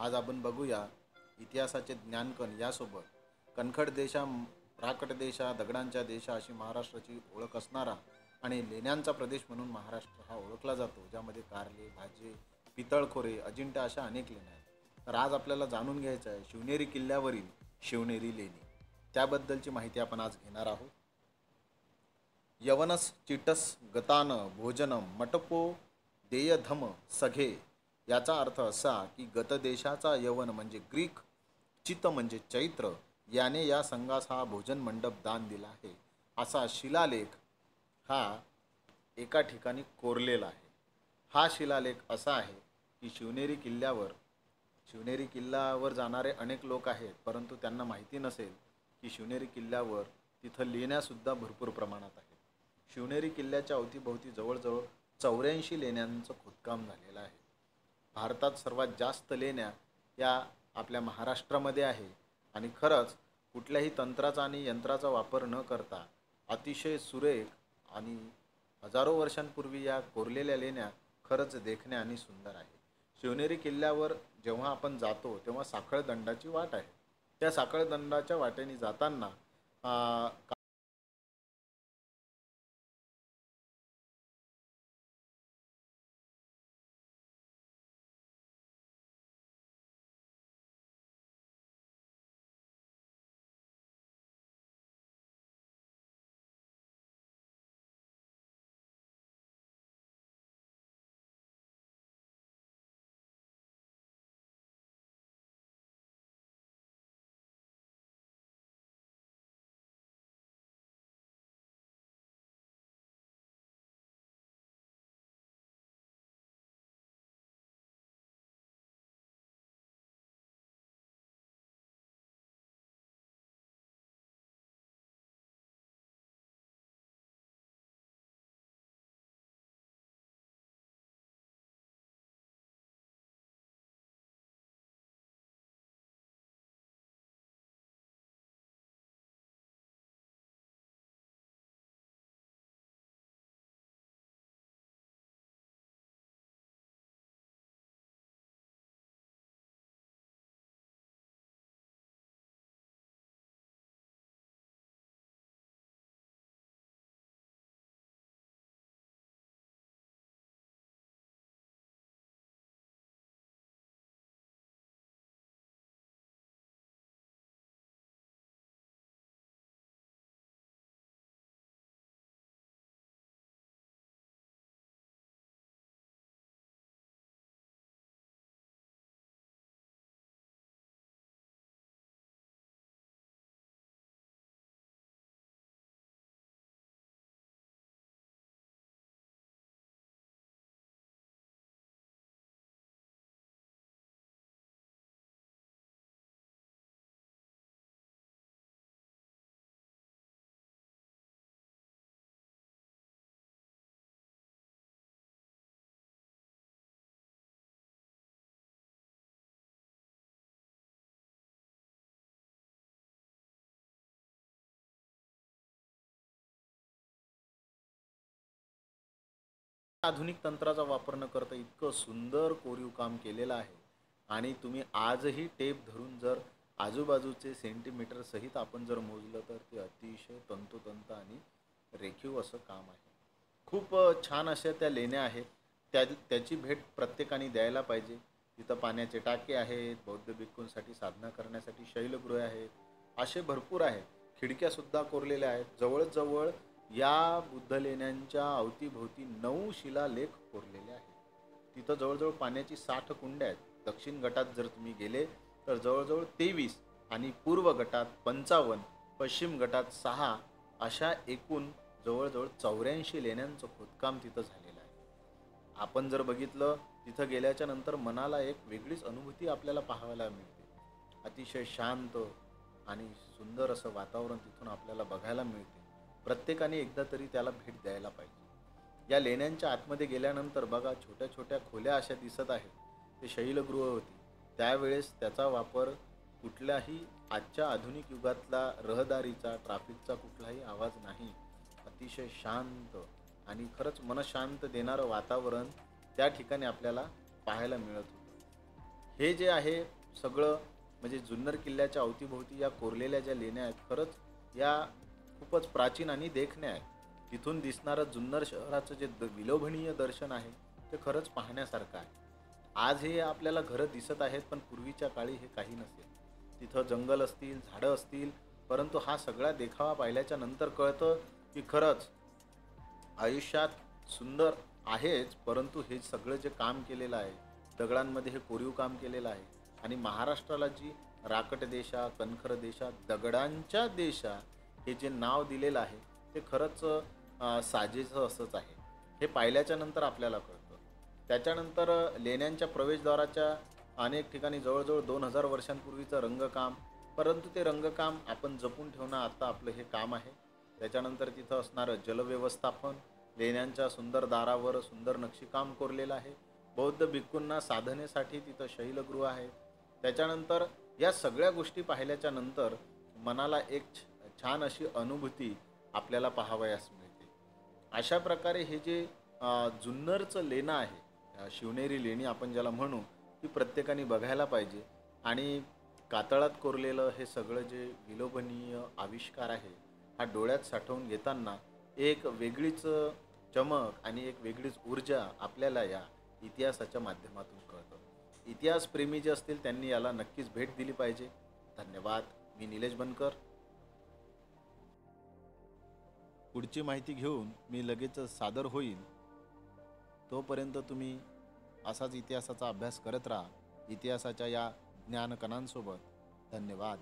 आज आपण बघूया इतिहासाचे ज्ञानकण यासोबत कणखट देशा, राकट देशा, दगडांच्या देशा अशी महाराष्ट्राची ओळख असणारा आणि लेण्यांचा प्रदेश म्हणून महाराष्ट्र हा ओळखला जातो, ज्यामध्ये कारले, भाजे, पितळखोरे, अजिंठा अशा अनेक लेण्या आहेत. तर आज आपल्याला जाणून घ्यायचं आहे शिवनेरी किल्ल्यावरील शिवनेरी लेणी. त्याबद्दलची माहिती आपण आज घेणार आहोत. यवनस चिटस गतान भोजनम मटपो देयधम सघे. याचा अर्थ असा की गतदेशाचा यवन म्हणजे ग्रीक, चित म्हणजे चैत्र, याने या संघास हा भोजन मंडप दान दिला आहे, असा शिलालेख हा एका ठिकाणी कोरलेला आहे. हा शिलालेख असा आहे की शिवनेरी किल्ल्यावर जाणारे अनेक लोक आहेत, परंतु त्यांना माहिती नसेल की शिवनेरी किल्ल्यावर तिथं लेण्यासुद्धा भरपूर प्रमाणात आहेत. शिवनेरी किल्ल्याच्या अवतीभोवती जवळजवळ 84 लेण्यांचं खोदकाम झालेलं आहे. भारतात सर्वात जास्त लेण्या या आपल्या महाराष्ट्रामध्ये आहे आणि खरंच कुठल्याही तंत्राचा आणि यंत्राचा वापर न करता अतिशय सुरेख आणि हजारो वर्षांपूर्वी या कोरलेल्या लेण्या खरंच देखण्या आणि सुंदर आहे. शिवनेरी किल्ल्यावर जेव्हा आपण जातो तेव्हा साखळदंडाची वाट आहे. त्या साखळदंडाच्या वाटेने जाताना आधुनिक तंत्राचा वापर न करता इतकं सुंदर कोरीव काम केलेलं आहे. आणि तुम्ही आजही टेप धरून जर आजूबाजूचे सेंटीमीटर सहित आपण जर मोजलं तर ते अतिशय तंतोतंत आणि रेखीव असं काम आहे. खूप छान अशा त्या लेण्या आहेत. त्याची भेट प्रत्येकाने द्यायला पाहिजे. तिथं पाण्याचे टाके आहेत, बौद्ध भिक्खूंसाठी साधना करण्यासाठी शैलगृह आहेत, असे भरपूर आहेत. खिडक्यासुद्धा कोरलेल्या आहेत. जवळजवळ या बुद्ध लेण्यांच्या अवतीभोवती 9 शिलालेख कोरलेले आहेत. तिथं जवळजवळ पाण्याची 60 कुंड्या आहेत. दक्षिण गटात जर तुम्ही गेले तर जवळजवळ 23 आणि पूर्व गटात 55, पश्चिम गटात 6 अशा एकूण जवळजवळ 84 लेण्यांचं खोदकाम तिथं झालेलं आहे. आपण जर बघितलं तिथं गेल्याच्या नंतर मनाला एक वेगळीच अनुभूती आपल्याला पाहायला मिळते. अतिशय शांत आणि सुंदर असं वातावरण तिथून आपल्याला बघायला मिळते. प्रत्येकाने एकदा तरी त्याला भेट द्यायला पाहिजे. या लेण्यांच्या आतमध्ये गेल्यानंतर बघा छोट्या छोट्या खोल्या अशा दिसत आहेत. ते शैलगृह होती. त्यावेळेस त्याचा वापर कुठल्याही आजच्या आधुनिक युगातला रहदारीचा ट्रॅफिकचा कुठलाही आवाज नाही. अतिशय शांत आणि खरंच मनशांत देणारं वातावरण त्या ठिकाणी आपल्याला पाहायला मिळत होतं. हे जे आहे सगळं म्हणजे जुन्नर किल्ल्याच्या अवतीभोवती या कोरलेल्या ज्या लेण्या आहेत, खरंच या खूपच प्राचीन आणि देखण्या आहेत. तिथून दिसणारं जुन्नर शहराचं जे विलोभनीय दर्शन आहे ते खरंच पाहण्यासारखं आहे. आज हे आपल्याला घरं दिसत आहेत, पण पूर्वीच्या काळी हे काही नसेल. तिथं जंगल असतील, झाडं असतील, परंतु हा सगळा देखावा पाहिल्याच्या नंतर कळतं की खरंच आयुष्यात सुंदर आहेच, परंतु हे सगळं जे काम केलेलं आहे, दगडांमध्ये हे कोरीव काम केलेलं आहे आणि महाराष्ट्राला जी राकट देशा, कणखर देशा, दगडांच्या देशा हे जे नाव दिलेलं आहे, ते खरंच साजेचं असंच आहे. हे पाहिल्याच्या नंतर आपल्याला कळतं. त्याच्यानंतर लेण्यांच्या प्रवेशद्वाराच्या अनेक ठिकाणी जवळजवळ 2000 वर्षांपूर्वीचं रंगकाम, परंतु ते रंगकाम आपण जपून ठेवणं आता आपलं हे काम आहे. त्याच्यानंतर तिथं असणारं जलव्यवस्थापन, लेण्यांच्या सुंदर दारावर सुंदर नक्षीकाम कोरलेलं आहे. बौद्ध भिक्खूंना साधनेसाठी तिथं शैलगृह आहे. त्याच्यानंतर या सगळ्या गोष्टी पाहिल्याच्या नंतर मनाला एक छान अशी अनुभूती आपल्याला पाहावयास मिळते. अशा प्रकारे हे जे जुन्नरचं लेणं आहे, शिवनेरी लेणी आपण ज्याला म्हणू, ती प्रत्येकाने बघायला पाहिजे. आणि कातळात कोरलेलं हे सगळं जे विलोभनीय आविष्कार आहे, हा डोळ्यात साठवून घेताना एक वेगळीच चमक आणि एक वेगळीच ऊर्जा आपल्याला या इतिहासाच्या माध्यमातून कळतं. इतिहासप्रेमी जे असतील त्यांनी याला नक्कीच भेट दिली पाहिजे. धन्यवाद. मी निलेश बनकर. पुढची माहिती घेऊन मी लगेचच सादर होईल. तोपर्यंत तुम्ही असाच इतिहासाचा अभ्यास करत राहा इतिहासाच्या या ज्ञानकणांसोबत. धन्यवाद.